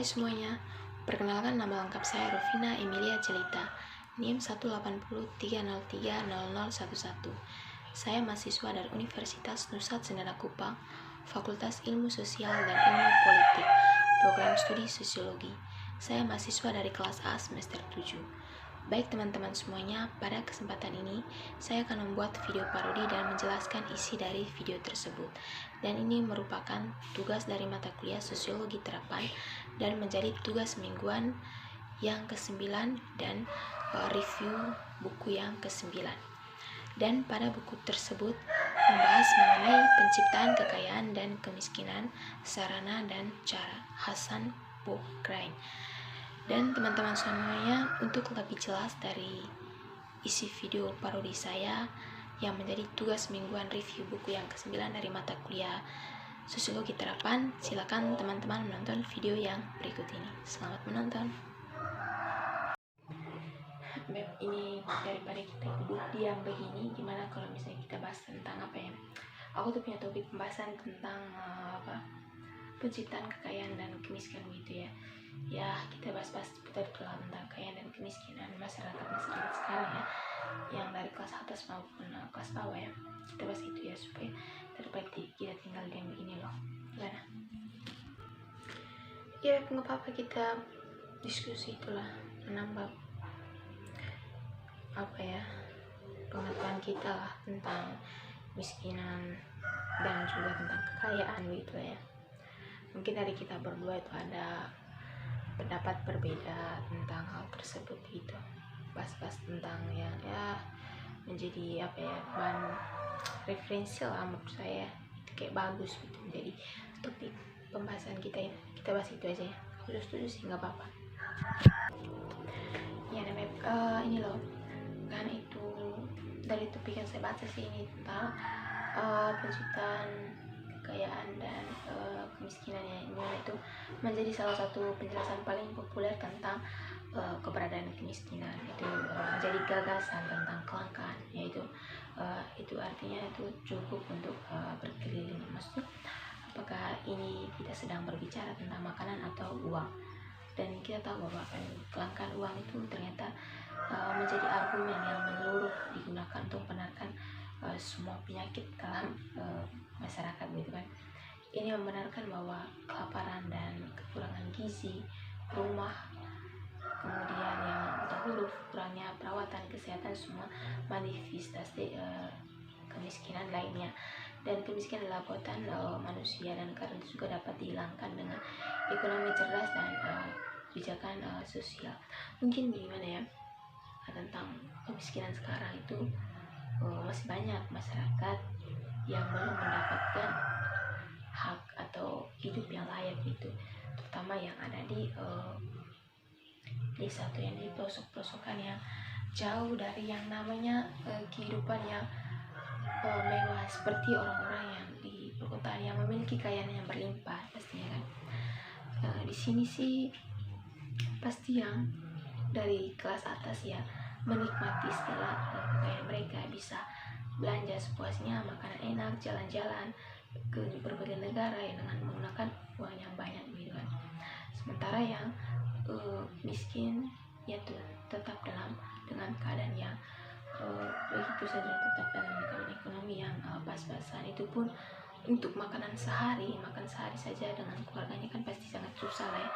semuanya, perkenalkan nama lengkap saya Rofina Emilia Celita, NIM 18030300011. Saya mahasiswa dari Universitas Nusa Cendana Kupang, Fakultas Ilmu Sosial dan Ilmu Politik, Program Studi Sosiologi. Saya mahasiswa dari kelas A semester 7. Baik teman-teman semuanya, pada kesempatan ini saya akan membuat video parodi dan menjelaskan isi dari video tersebut. Dan ini merupakan tugas dari mata kuliah Sosiologi Terapan dan menjadi tugas mingguan yang ke-9 dan review buku yang ke-9. Dan pada buku tersebut membahas mengenai penciptaan kekayaan dan kemiskinan, sarana dan cara, Hasan Bourgain. Dan teman-teman semuanya, untuk lebih jelas dari isi video parodi saya yang menjadi tugas mingguan review buku yang ke-9 dari mata kuliah Sosiologi Terapan, silakan teman-teman menonton video yang berikut ini. Selamat menonton. Ini daripada kita duduk diam begini, gimana kalau misalnya kita bahas tentang apa ya? Aku tuh punya topik pembahasan tentang penciptaan kekayaan dan kemiskinan gitu ya. Ya, kita bahas-bahas seputar tentang kekayaan dan kemiskinan masyarakat sekarang ya, yang dari kelas atas maupun kelas bawah ya. Kita bahas itu ya, supaya daripada kita tinggal diam begini loh. Gimana? Ya, nggak apa-apa, kita diskusi itulah, menambah apa ya, pengetahuan kita lah tentang kemiskinan dan juga tentang kekayaan gitu ya. Mungkin dari kita berdua itu ada pendapat berbeda tentang hal tersebut gitu, bahas-bahas tentang ya menjadi apa ya, bahan referensi lah menurut saya, itu kayak bagus gitu menjadi topik pembahasan kita ya. Kita bahas itu aja ya, aku setuju sih, nggak apa-apa ya. Namanya ini loh, kan itu dari topik yang saya baca sih, ini tentang penciptaan kekayaan dan kemiskinan ya. Ini itu menjadi salah satu penjelasan paling populer tentang keberadaan kemiskinan. Itu menjadi gagasan tentang kelangkaan, yaitu itu artinya itu cukup untuk berkeliling. Maksudnya apakah ini kita sedang berbicara tentang makanan atau uang? Dan kita tahu bahwa kelangkaan uang itu ternyata menjadi argumen yang menyeluruh digunakan untuk membenarkan semua penyakit dalam masyarakat gitu kan. Ini membenarkan bahwa kelaparan dan kekurangan gizi, rumah, kemudian yang terhuruf, kurangnya perawatan kesehatan, semua manifestasi kemiskinan lainnya. Dan kemiskinan adalah buatan manusia, dan karena itu juga dapat dihilangkan dengan ekonomi cerdas dan kebijakan sosial. Mungkin gimana ya, tentang kemiskinan sekarang itu masih banyak masyarakat yang belum mendapatkan hak atau hidup yang layak gitu, terutama yang ada di desa atau yang di pelosok-pelosokan yang jauh dari yang namanya kehidupan yang mewah seperti orang-orang yang di perkotaan yang memiliki kekayaan yang berlimpah pastinya kan. Di sini sih pasti yang dari kelas atas ya menikmati setelah kekayaan mereka, bisa belanja sepuasnya, makanan enak, jalan-jalan ke berbagai negara ya, dengan menggunakan uang yang banyak gitu kan. Sementara yang miskin ya tuh tetap dengan keadaan yang begitu saja, tetap dalam keadaan ekonomi yang pas-pasan. Itu pun untuk makan sehari saja dengan keluarganya kan pasti sangat susah lah ya.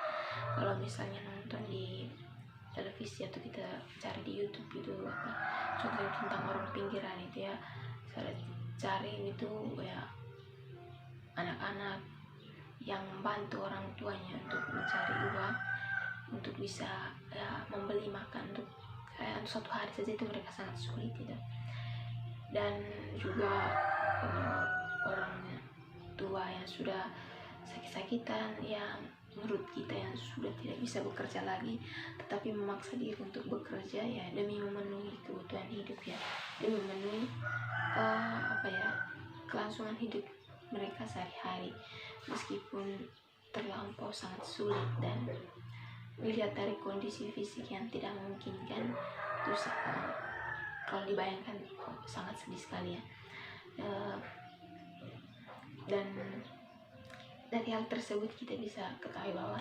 Kalau misalnya nonton di televisi atau kita cari di YouTube itu apa, contohnya tentang orang pinggiran itu ya, saya cari itu ya, anak-anak yang membantu orang tuanya untuk mencari uang untuk bisa ya membeli makan untuk suatu hari saja, itu mereka sangat sulit gitu. Dan juga orang tua yang sudah sakit-sakitan, yang menurut kita yang sudah tidak bisa bekerja lagi, tetapi memaksa diri untuk bekerja ya demi memenuhi kebutuhan hidup ya, demi memenuhi kelangsungan hidup mereka sehari-hari, meskipun terlampau sangat sulit. Dan melihat dari kondisi fisik yang tidak memungkinkan, terus kalau dibayangkan sangat sedih sekali ya. Dan dari hal tersebut kita bisa ketahui bahwa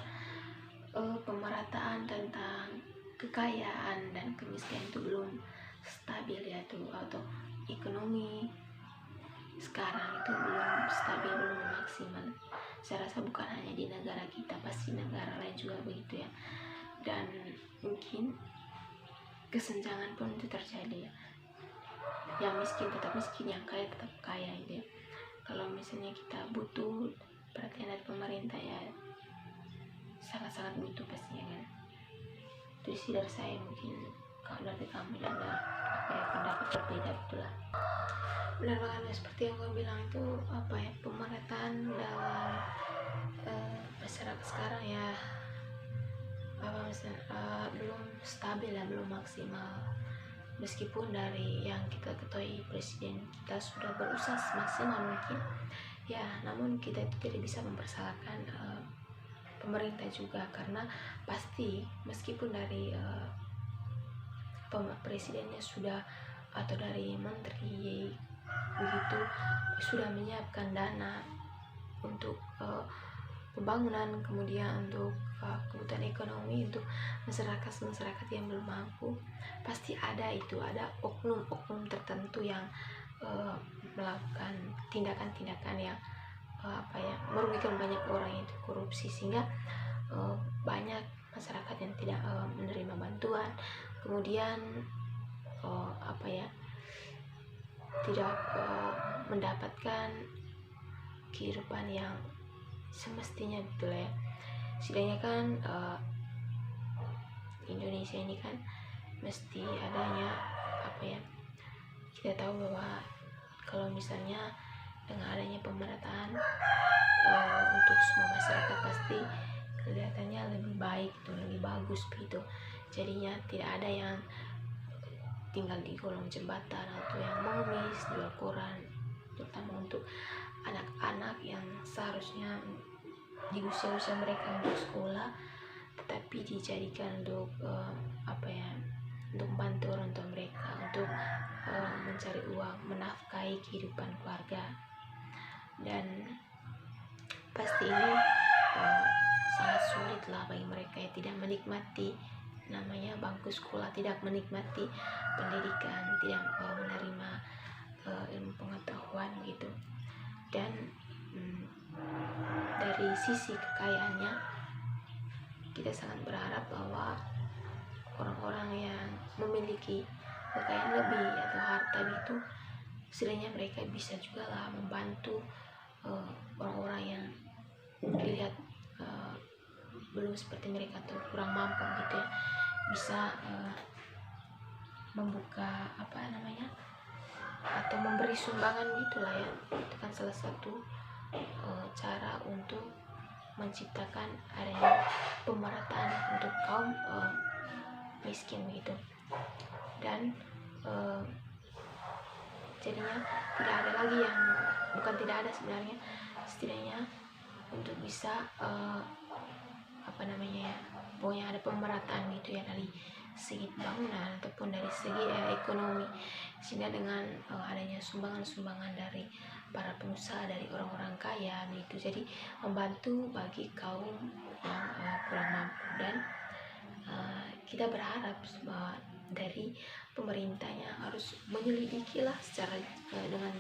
pemerataan tentang kekayaan dan kemiskinan itu belum stabil ya tuh, atau ekonomi sekarang itu belum stabil, belum maksimal. Saya rasa bukan hanya di negara kita, pasti negara lain juga begitu ya. Dan mungkin kesenjangan pun itu terjadi ya. Yang miskin tetap miskin, yang kaya tetap kaya gitu ya. Kalau misalnya kita butuh perhatian dari pemerintah ya, sangat-sangat butuh pastinya kan. Itu sih dari saya, mungkin kalau dari kamu ada pendapat berbeda itulah. Benar banget seperti yang gue bilang itu pemerataan dalam masyarakat sekarang ya, belum stabil ya, belum maksimal. Meskipun dari yang kita ketahui presiden kita sudah berusaha semaksimal mungkin ya, namun kita itu tidak bisa mempersalahkan pemerintah juga, karena pasti meskipun dari presidennya sudah atau dari menteri begitu sudah menyiapkan dana untuk pembangunan, kemudian untuk kebutuhan ekonomi untuk masyarakat yang belum mampu, pasti ada oknum-oknum tertentu yang melakukan tindakan-tindakan yang merugikan banyak orang, itu korupsi, sehingga banyak masyarakat yang tidak menerima bantuan, kemudian tidak mendapatkan kehidupan yang semestinya betul ya. Setidaknya kan Indonesia ini kan mesti adanya kita tahu bahwa kalau misalnya dengan adanya pemerataan untuk semua masyarakat, pasti kelihatannya lebih baik tuh, lebih bagus begitu. Jadinya tidak ada yang tinggal di kolong jembatan atau yang mengemis, jual koran, terutama untuk anak-anak yang seharusnya di usia-usia mereka untuk sekolah, tetapi dijadikan untuk untuk membantu orang tua mereka untuk mencari uang, menafkahi kehidupan keluarga. Dan pasti ini sangat sulit lah bagi mereka yang tidak menikmati namanya bangku sekolah, tidak menikmati pendidikan, tidak menerima ilmu pengetahuan gitu. Dan dari sisi kekayaannya, kita sangat berharap bahwa orang-orang yang memiliki kekayaan lebih atau harta itu, setidaknya mereka bisa juga lah membantu orang-orang yang dilihat belum seperti mereka atau kurang mampu gitu ya, bisa membuka atau memberi sumbangan gitulah ya. Itu kan salah satu cara untuk menciptakan adanya pemerataan untuk kaum miskin begitu. Dan jadinya tidak ada lagi yang tidak ada sebenarnya, setidaknya untuk bisa pokoknya ada pemerataan gitu ya, dari segi bangunan ataupun dari segi ekonomi, sehingga dengan adanya sumbangan-sumbangan dari para pengusaha, dari orang-orang kaya begitu, jadi membantu bagi kaum yang kurang mampu. Dan kita berharap bahwa dari pemerintahnya harus menyelidiki lah secara dengan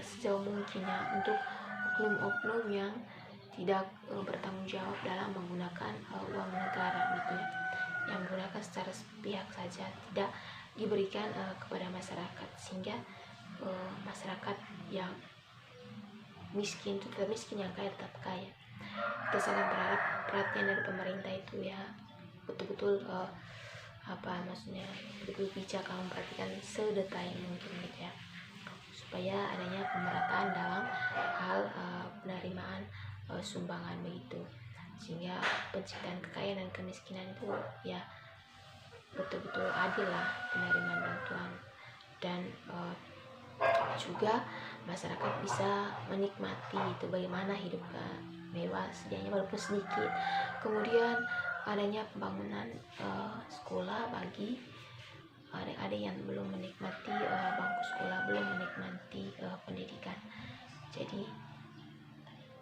sejauh mungkinnya untuk oknum-oknum yang tidak bertanggung jawab dalam menggunakan uang negara gitu ya, yang menggunakan secara sepihak saja, tidak diberikan kepada masyarakat, sehingga masyarakat yang miskin itu tetap miskin, yang kaya tetap kaya. Kita sangat berharap perhatian dari pemerintah itu ya betul-betul betul bijak, memperhatikan sedetail mungkin gitu ya, supaya adanya pemerataan dalam hal penerimaan sumbangan begitu, sehingga penciptaan kekayaan dan kemiskinan itu ya betul-betul adil lah penerimaan bantuan. Dan juga masyarakat bisa menikmati itu bagaimana hidup mewah setidaknya walaupun sedikit. Kemudian adanya pembangunan sekolah bagi adik-adik yang belum menikmati bangku sekolah, belum menikmati pendidikan, jadi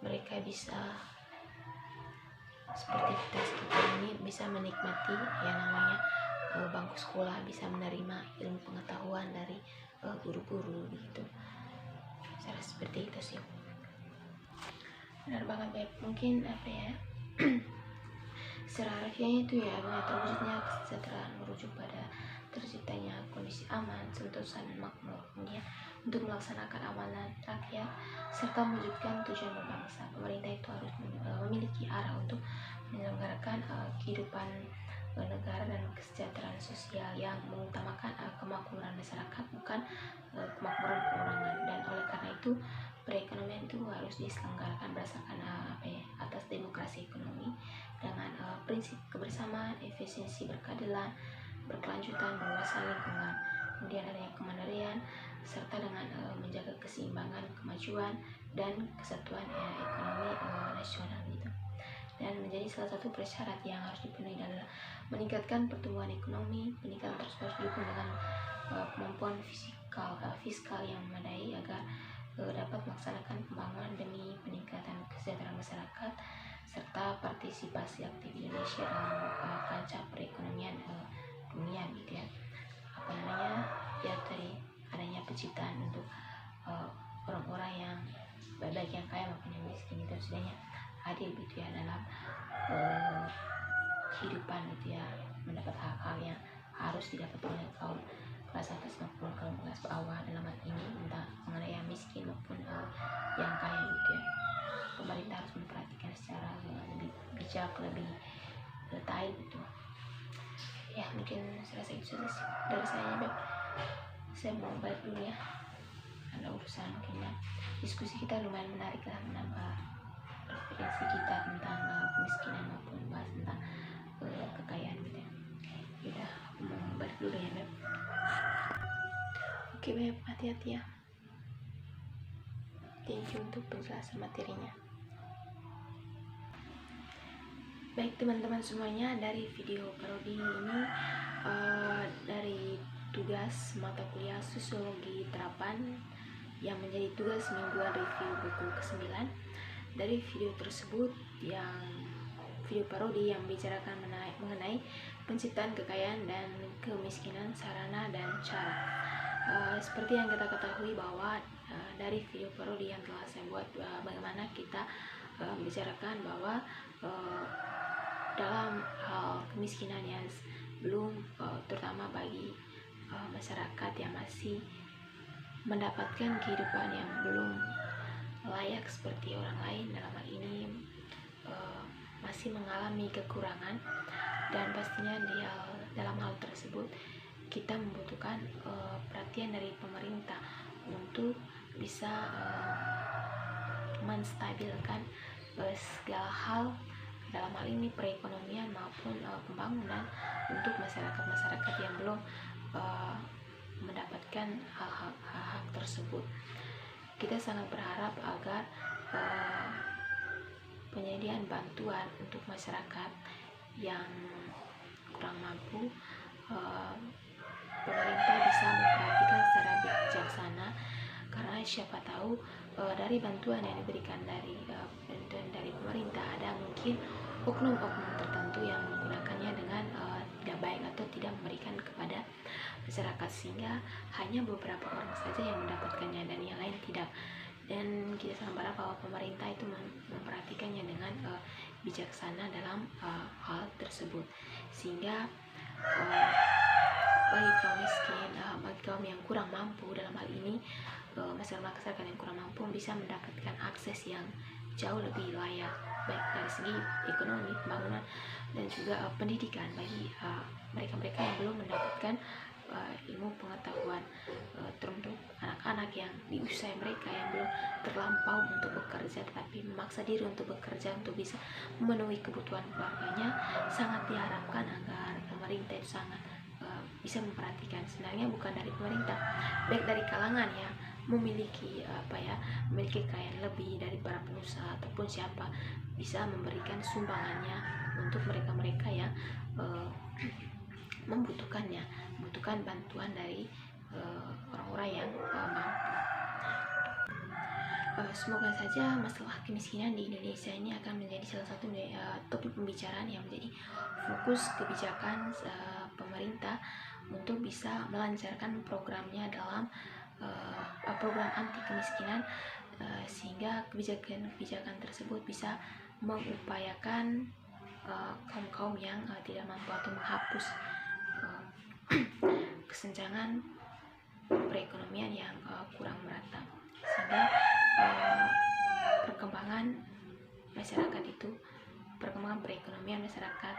mereka bisa seperti kita ini bisa menikmati yang namanya bangku sekolah, bisa menerima ilmu pengetahuan dari guru-guru gitu. Cara seperti itu sih. Benar banget Beb. Mungkin apa ya seharusnya itu ya terwujudnya kesejahteraan merujuk pada terciptanya kondisi aman, sentosa dan makmur, kemudian untuk melaksanakan amanat rakyat serta mewujudkan tujuan berbangsa. Pemerintah itu harus memiliki arah untuk menyelenggarakan kehidupan negara dan kesejahteraan sosial yang mengutamakan kemakmuran masyarakat, bukan kemakmuran perorangan. Dan oleh karena itu perekonomian itu harus diselenggarakan berdasarkan atas demokrasi ekonomi dengan prinsip kebersamaan, efisiensi, berkeadilan, berkelanjutan, berwawasan lingkungan, kemudian adanya kemandirian, serta dengan menjaga keseimbangan, kemajuan, dan kesatuan ekonomi nasional gitu. Dan menjadi salah satu persyarat yang harus dipenuhi adalah meningkatkan pertumbuhan ekonomi. Peningkatan tersebut didukung dengan kemampuan fiskal yang memadai agar dapat melaksanakan pembangunan demi peningkatan kesejahteraan masyarakat serta partisipasi aktif Indonesia dalam kancah perekonomian dunia gitu ya. Ya tadi adanya penciptaan untuk orang-orang yang baik yang kaya maupun yang miskin itu setidaknya adil gitu ya dalam kehidupan gitu ya, mendapat hak-hak yang harus didapat oleh kaum kelas atas maupun kaum kelas bawah dalam hal ini, entah mengenai yang miskin maupun yang kaya gitu ya. Pemerintah harus memperhatikan secara lebih bijak, lebih detail gitu ya. Mungkin saya rasa itu saja dari saya Beb. Saya mau balik dulu ya, ada urusan mungkin ya. Diskusi kita lumayan menarik lah, menambah referensi kita tentang kemiskinan maupun bahas tentang kekayaan gitu ya. Yaudah, aku mau balik dulu ya Beb. Oke Beb, hati-hati ya. Thank you untuk penjelasan materinya. Baik teman-teman semuanya, dari video parodi ini dari tugas mata kuliah Sosiologi Terapan yang menjadi tugas mingguan review buku ke-9. Dari video tersebut yang video parodi yang membicarakan mengenai penciptaan kekayaan dan kemiskinan, sarana dan cara. Seperti yang kita ketahui bahwa dari video parodi yang telah saya buat, bagaimana kita membicarakan bahwa dalam hal kemiskinan yang belum terutama bagi masyarakat yang masih mendapatkan kehidupan yang belum layak seperti orang lain, dalam hal ini masih mengalami kekurangan, dan pastinya dalam hal tersebut kita membutuhkan perhatian dari pemerintah untuk bisa menstabilkan segala hal dalam hal ini perekonomian maupun pembangunan untuk masyarakat yang belum mendapatkan hak-hak tersebut. Kita sangat berharap agar penyediaan bantuan untuk masyarakat yang kurang mampu, pemerintah bisa memperhatikan secara bijaksana, karena siapa tahu dari bantuan yang diberikan dari pemerintah ada mungkin oknum-oknum tertentu yang menggunakannya dengan tidak baik atau tidak memberikan kepada masyarakat, sehingga hanya beberapa orang saja yang mendapatkannya dan yang lain tidak. Dan kita sangat berharap bahwa pemerintah itu memperhatikannya dengan bijaksana dalam hal tersebut, sehingga bagi kaum miskin, bagi kaum yang kurang mampu dalam hal ini, masyarakat yang kurang mampu bisa mendapatkan akses yang jauh lebih layak, baik dari segi ekonomi, pembangunan, dan juga pendidikan bagi mereka-mereka yang belum mendapatkan ilmu pengetahuan, teruntuk anak-anak yang di usia mereka yang belum terlampau untuk bekerja tetapi memaksa diri untuk bekerja untuk bisa memenuhi kebutuhan keluarganya. Sangat diharapkan agar pemerintah itu sangat bisa memperhatikan, sebenarnya bukan dari pemerintah, baik dari kalangan yang memiliki memiliki kekayaan lebih dari para pengusaha ataupun siapa bisa memberikan sumbangannya untuk mereka-mereka yang membutuhkan bantuan dari orang-orang yang mampu. Semoga saja masalah kemiskinan di Indonesia ini akan menjadi salah satu topik pembicaraan yang menjadi fokus kebijakan pemerintah untuk bisa melancarkan programnya dalam program anti kemiskinan, sehingga kebijakan-kebijakan tersebut bisa mengupayakan kaum-kaum yang tidak mampu atau menghapus kesenjangan perekonomian yang kurang merata, sehingga perkembangan perekonomian masyarakat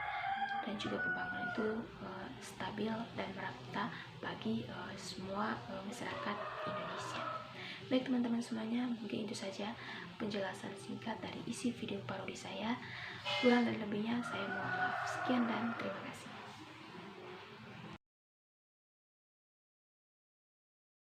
dan juga pembangunan itu stabil dan merata bagi semua masyarakat Indonesia. Baik teman-teman semuanya, mungkin itu saja penjelasan singkat dari isi video parodi saya. Kurang dan lebihnya saya mohon maaf. Sekian dan terima kasih.